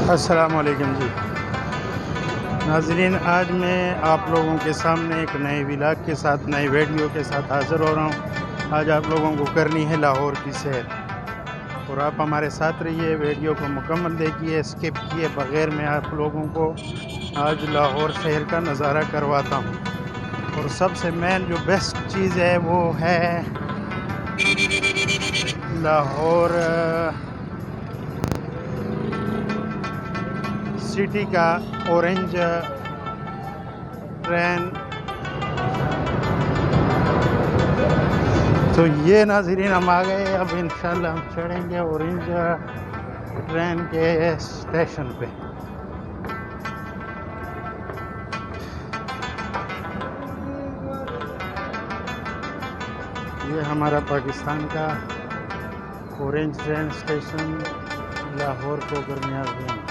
अस्सलामुअलैकुम जी नाज़रीन, आज मैं आप लोगों के सामने एक नए व्लॉग के साथ, नए वीडियो के साथ हाज़िर हो रहा हूँ। आज आप लोगों को करनी है लाहौर की सैर और आप हमारे साथ रहिए, वीडियो को मुकम्मल देखिए, स्किप किए बग़ैर मैं आप लोगों को आज लाहौर शहर का नज़ारा करवाता हूँ। और सबसे मेन जो बेस्ट चीज़ है वो है लाहौर सिटी का ऑरेंज ट्रेन। तो ये नाज़रीन हम आ गए, अब इंशाल्लाह हम चढ़ेंगे ऑरेंज ट्रेन के स्टेशन पे। ये हमारा पाकिस्तान का ऑरेंज ट्रेन स्टेशन लाहौर को गर्मियाज़।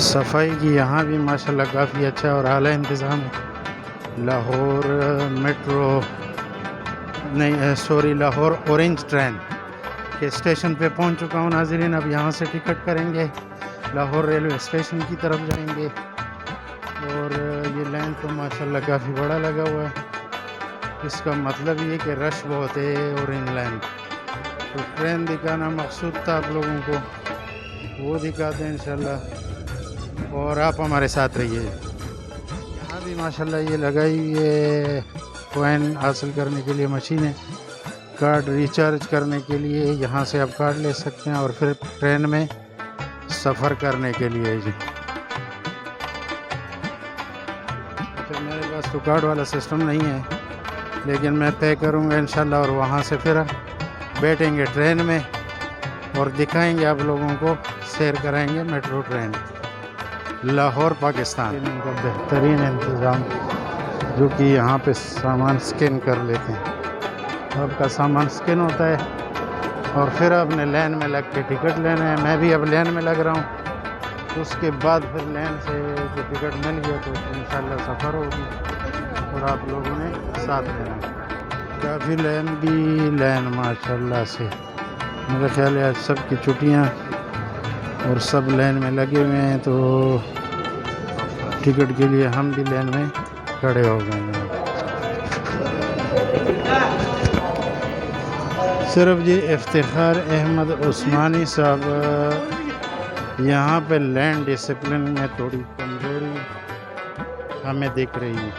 सफाई की यहाँ भी माशाल्लाह काफ़ी अच्छा और आला इंतज़ाम है। लाहौर मेट्रो नहीं सॉरी लाहौर ऑरेंज ट्रेन के स्टेशन पे पहुँच चुका हूँ नाज़रीन। अब यहाँ से टिकट करेंगे, लाहौर रेलवे स्टेशन की तरफ जाएंगे। और ये लाइन तो माशाल्लाह काफ़ी बड़ा लगा हुआ है, इसका मतलब ये कि रश बहुत है ऑरेंज लाइन। तो ट्रेन दिखाना मकसूद था आप लोगों को, वो दिखाते हैं इंशाल्लाह, और आप हमारे साथ रहिए। यहाँ भी माशाल्लाह ये लगाई हुई है कॉइन हासिल करने के लिए मशीन है, कार्ड रिचार्ज करने के लिए यहाँ से आप कार्ड ले सकते हैं और फिर ट्रेन में सफ़र करने के लिए जी। तो मेरे पास तो कार्ड वाला सिस्टम नहीं है, लेकिन मैं पे करूँगा इंशाल्लाह और वहाँ से फिर बैठेंगे ट्रेन में और दिखाएंगे आप लोगों को, सैर कराएंगे मेट्रो ट्रेन लाहौर पाकिस्तान। इनका बेहतरीन इंतज़ाम जो कि यहाँ पे सामान स्कैन कर लेते हैं, आपका सामान स्कैन होता है और फिर आपने लाइन में लग के टिकट लेना है। मैं भी अब लाइन में लग रहा हूँ, तो उसके बाद फिर लाइन से जो टिकट मिल गया तो इंशाल्लाह सफ़र होगी और आप लोगों ने साथ लेना है। काफ़ी लंबी लाइन माशाल्लाह से, मेरा ख्याल है आज सबकी छुट्टियाँ और सब लाइन में लगे हुए हैं, तो टिकट के लिए हम भी लाइन में खड़े हो गए हैं। सिर्फ जी इफ्तिखार अहमद उस्मानी साहब यहाँ पे लैंड डिसिप्लिन में थोड़ी कमज़ोरी हमें दिख रही है,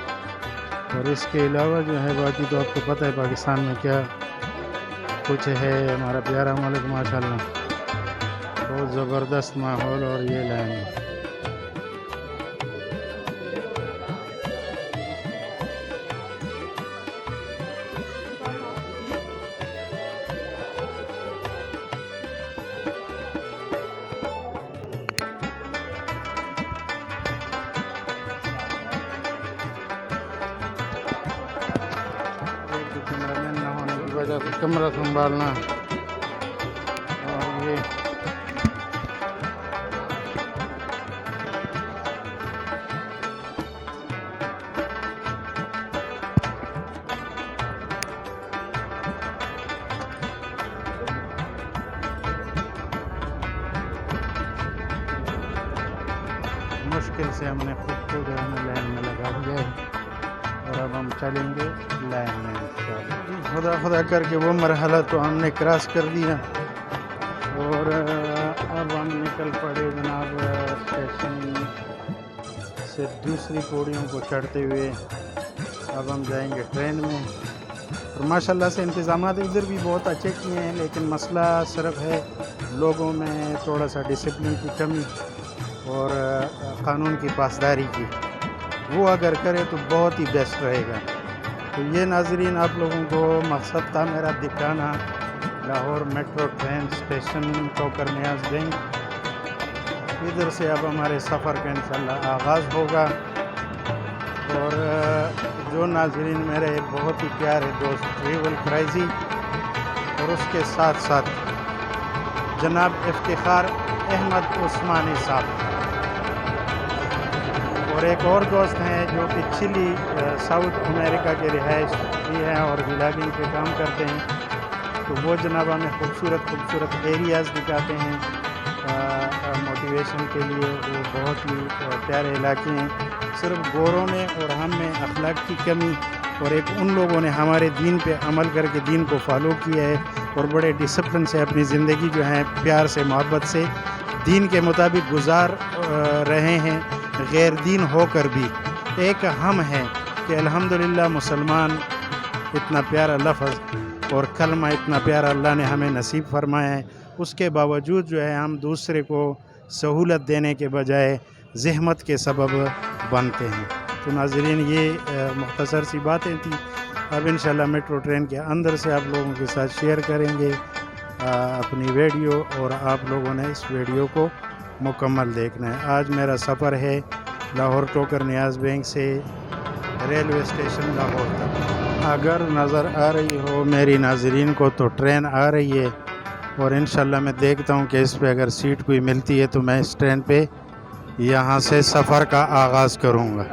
और इसके अलावा जो है बाकी तो आपको पता है पाकिस्तान में क्या कुछ है। हमारा प्यारा मुल्क माशाल्लाह, बहुत ज़बरदस्त माहौल और ये लाइन। कैमरामैन ना होने की वजह से कैमरा संभालना, और ये मुश्किल से हमने खुद को जो है लाइन में लगा दिया है और अब हम चलेंगे लाइन में इंशाल्लाह। खुदा खुदा करके वो मरहला तो हमने क्रॉस कर दिया और अब हम निकल पड़े जनाब स्टेशन से दूसरी पौड़ियों को चढ़ते हुए। अब हम जाएंगे ट्रेन में, और माशाल्लाह से इंतज़ामात इधर भी बहुत अच्छे किए हैं, लेकिन मसला सिर्फ है लोगों में थोड़ा सा डिसिप्लिन की कमी और क़ानून की पासदारी की। वो अगर करे तो बहुत ही बेस्ट रहेगा। तो ये नाज़रीन आप लोगों को मकसद था मेरा दिखाना लाहौर मेट्रो ट्रेन स्टेशन टोकर नियाज़ बैंक। इधर से अब हमारे सफ़र का इंशाल्लाह आगाज़ होगा। और जो नाज़रीन मेरे बहुत ही प्यारे दोस्त ट्रेवल क्राइजी और उसके साथ साथ जनाब इफ्तिखार अहमद उस्मानी साहब, और एक और दोस्त हैं जो कि चिली साउथ अमेरिका के रिहाइश भी हैं और व्लॉगिंग पे काम करते हैं। तो वो जनाब हमें खूबसूरत एरियाज़ दिखाते हैं मोटिवेशन के लिए। वो बहुत ही प्यारे इलाके हैं। सिर्फ गोरों में और हम में अखलाक की कमी और एक उन लोगों ने हमारे दीन पे अमल करके दीन को फॉलो किया है और बड़े डिसिप्लिन से अपनी ज़िंदगी जो है प्यार से मोहब्बत से दीन के मुताबिक गुजार रहे हैं, गैर दीन होकर भी। एक हम हैं कि अल्हम्दुलिल्लाह मुसलमान इतना प्यारा लफ्ज़ और कलमा इतना प्यारा अल्लाह ने हमें नसीब फरमाया है, उसके बावजूद जो है हम दूसरे को सहूलत देने के बजाय ज़हमत के सबब बनते हैं। तो नाज़रीन, ये मुख्तसर सी बातें थी। अब इंशाल्लाह मेट्रो ट्रेन के अंदर से आप लोगों के साथ शेयर करेंगे अपनी वीडियो, और आप लोगों ने इस वीडियो को मुकम्मल देखना है। आज मेरा सफ़र है लाहौर टोकर नियाज़ बैंक से रेलवे स्टेशन लाहौर तक। अगर नज़र आ रही हो मेरी नाज़रीन को तो ट्रेन आ रही है, और इंशाल्लाह मैं देखता हूँ कि इस पे अगर सीट कोई मिलती है तो मैं इस ट्रेन पे यहाँ से सफ़र का आगाज़ करूँगा।